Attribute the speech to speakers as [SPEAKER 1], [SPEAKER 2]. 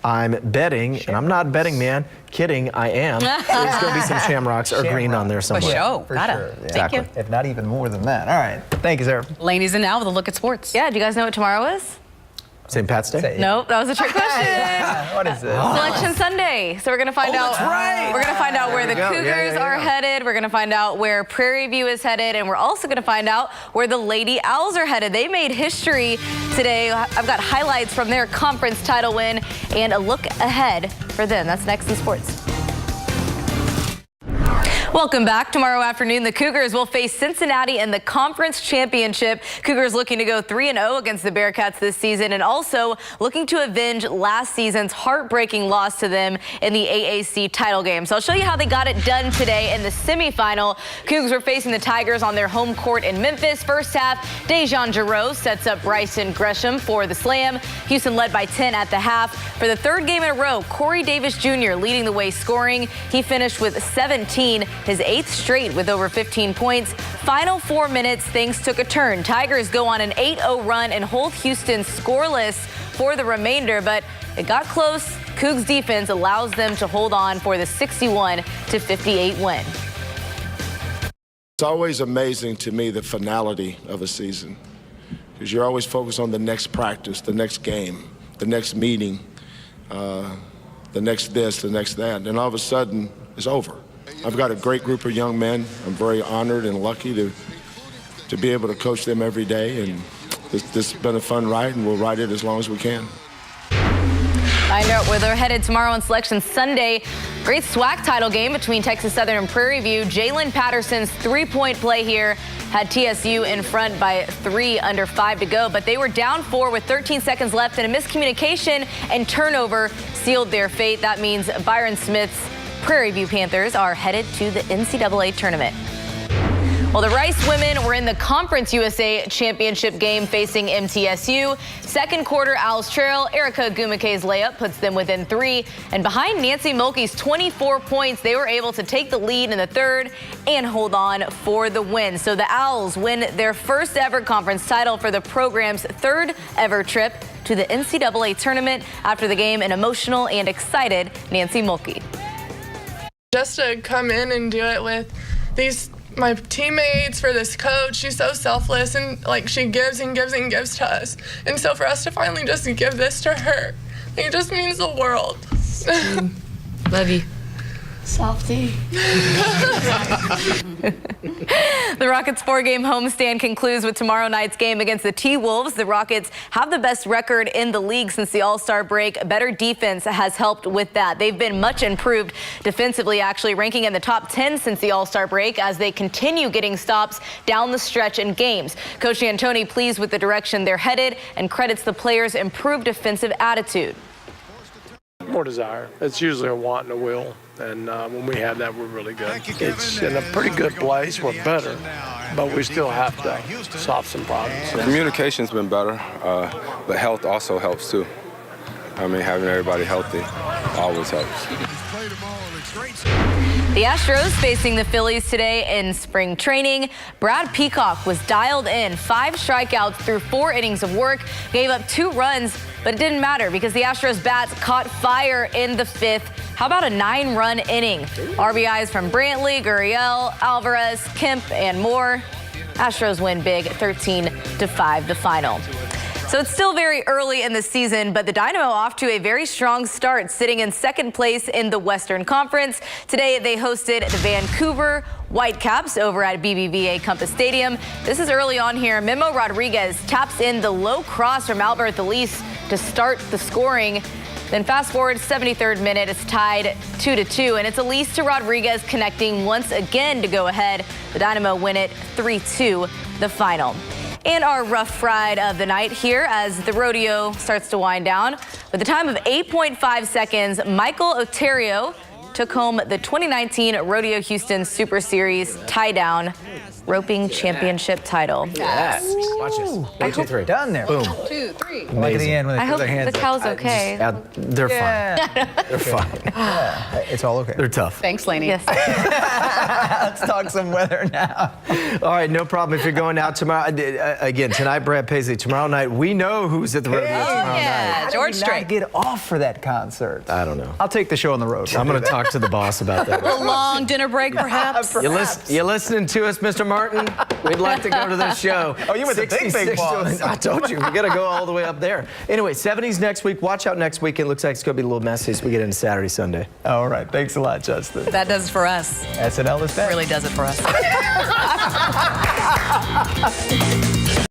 [SPEAKER 1] I'm betting, and I'm not betting, man. Kidding, I am. There's going to be some Shamrocks or green on there somewhere.
[SPEAKER 2] For sure.
[SPEAKER 3] Yeah. Thank you.
[SPEAKER 2] If not even more than that. All right. Thank you, Sarah.
[SPEAKER 3] Lainey's in now with a look at sports.
[SPEAKER 4] Yeah, do you guys know what tomorrow is?
[SPEAKER 1] St. Pat's Day?
[SPEAKER 4] Nope, that was a trick question.
[SPEAKER 2] What is this?
[SPEAKER 4] Selection Sunday. So we're gonna find out.
[SPEAKER 1] That's right.
[SPEAKER 4] We're gonna find out where the
[SPEAKER 1] go.
[SPEAKER 4] Cougars are headed. We're gonna find out where Prairie View is headed, and we're also gonna find out where the Lady Owls are headed. They made history today. I've got highlights from their conference title win and a look ahead for them. That's next in sports. Welcome back. Tomorrow afternoon, the Cougars will face Cincinnati in the conference championship. Cougars looking to go 3-0 against the Bearcats this season and also looking to avenge last season's heartbreaking loss to them in the AAC title game. So I'll show you how they got it done today in the semifinal. Cougars were facing the Tigers on their home court in Memphis. First half, Dejan Giroux sets up Bryson Gresham for the slam. Houston led by 10 at the half. For the third game in a row, Corey Davis Jr. leading the way scoring. He finished with 17. His 8th straight with over 15 points. Final 4 minutes, things took a turn. Tigers go on an 8-0 run and hold Houston scoreless for the remainder, but it got close. Cougs defense allows them to hold on for the 61-58 win.
[SPEAKER 5] It's always amazing to me the finality of a season, because you're always focused on the next practice, the next game, the next meeting, the next this, the next that, and all of a sudden it's over. I've got a great group of young men. I'm very honored and lucky to be able to coach them every day, and this has been a fun ride, and we'll ride it as long as we can.
[SPEAKER 4] I know where they're headed tomorrow on Selection Sunday. Great SWAC title game between Texas Southern and Prairie View. Jalen Patterson's three-point play here had TSU in front by 3 under 5 to go, but they were down 4 with 13 seconds left, and a miscommunication and turnover sealed their fate. That means Byron Smith's Prairie View Panthers are headed to the NCAA tournament. Well, the Rice women were in the Conference USA Championship game facing MTSU. Second quarter, Owls trail. Erica Gumike's layup puts them within 3. And behind Nancy Mulkey's 24 points, they were able to take the lead in the third and hold on for the win. So the Owls win their first ever conference title for the program's third ever trip to the NCAA tournament. After the game, an emotional and excited Nancy Mulkey.
[SPEAKER 6] Just to come in and do it with my teammates, for this coach, she's so selfless, and like she gives and gives and gives to us. And so for us to finally just give this to her, it just means the world.
[SPEAKER 4] Love you.
[SPEAKER 6] Softy.
[SPEAKER 4] The Rockets' 4-game homestand concludes with tomorrow night's game against the T-Wolves. The Rockets have the best record in the league since the All-Star break. Better defense has helped with that. They've been much improved defensively, actually ranking in the top 10 since the All-Star break as they continue getting stops down the stretch in games. Coach Antoni pleased with the direction they're headed and credits the players' improved defensive attitude.
[SPEAKER 7] More desire. It's usually a want and a will, and when we have that, we're really good. It's in a pretty good place. We're better, but we still have to solve some problems.
[SPEAKER 8] Communication's been better, but health also helps too. I mean, having everybody healthy always helps.
[SPEAKER 4] The Astros facing the Phillies today in spring training. Brad Peacock was dialed in, 5 strikeouts through 4 innings of work, gave up 2 runs, but it didn't matter because the Astros bats caught fire in the 5th. How about a 9-run inning? RBIs from Brantley, Gurriel, Alvarez, Kemp, and more. Astros win big, 13-5 the final. So it's still very early in the season, but the Dynamo off to a very strong start, sitting in second place in the Western Conference. Today, they hosted the Vancouver Whitecaps over at BBVA Compass Stadium. This is early on here. Memo Rodriguez taps in the low cross from Albert Elise to start the scoring. Then fast forward 73rd minute, it's tied 2-2, and it's Elise to Rodriguez connecting once again to go ahead. The Dynamo win it 3-2, the final. And our rough ride of the night here as the rodeo starts to wind down. With a time of 8.5 seconds, Michael Oterio took home the 2019 Rodeo Houston Super Series tie down roping championship title.
[SPEAKER 1] Yes. Watch this. 1, 2, 3.
[SPEAKER 2] Done there.
[SPEAKER 1] Boom.
[SPEAKER 3] 2, 3.
[SPEAKER 2] Like at the end when they
[SPEAKER 4] I
[SPEAKER 2] put
[SPEAKER 4] hope
[SPEAKER 2] their hands
[SPEAKER 4] the
[SPEAKER 2] up.
[SPEAKER 4] cow's okay.
[SPEAKER 1] They're fine. They're fine.
[SPEAKER 2] It's all okay.
[SPEAKER 1] They're tough.
[SPEAKER 3] Thanks, Lainey.
[SPEAKER 4] Yes.
[SPEAKER 2] Let's talk some weather now.
[SPEAKER 1] All right, no problem. If you're going out tomorrow, again, tonight, Brad Paisley. Tomorrow night, we know who's at the rodeo tomorrow night.
[SPEAKER 3] Yeah,
[SPEAKER 2] How did
[SPEAKER 3] George
[SPEAKER 2] we not
[SPEAKER 3] Strait.
[SPEAKER 2] get off for that concert?
[SPEAKER 1] I don't know.
[SPEAKER 2] I'll take the show on the road.
[SPEAKER 1] I'm going to talk to the boss about that.
[SPEAKER 3] A long dinner break, perhaps.
[SPEAKER 1] You listening to us, Mr. Martin? We'd like to go to this show.
[SPEAKER 2] Oh, you went the big
[SPEAKER 1] 66
[SPEAKER 2] boss.
[SPEAKER 1] I told you, we got to go all the way up there. Anyway, 70s next week. Watch out next week. It looks like it's going to be a little messy as we get into Saturday, Sunday.
[SPEAKER 2] All right. Thanks a lot, Justin.
[SPEAKER 3] That does it for us.
[SPEAKER 2] SNL is back.
[SPEAKER 3] Really does it for us.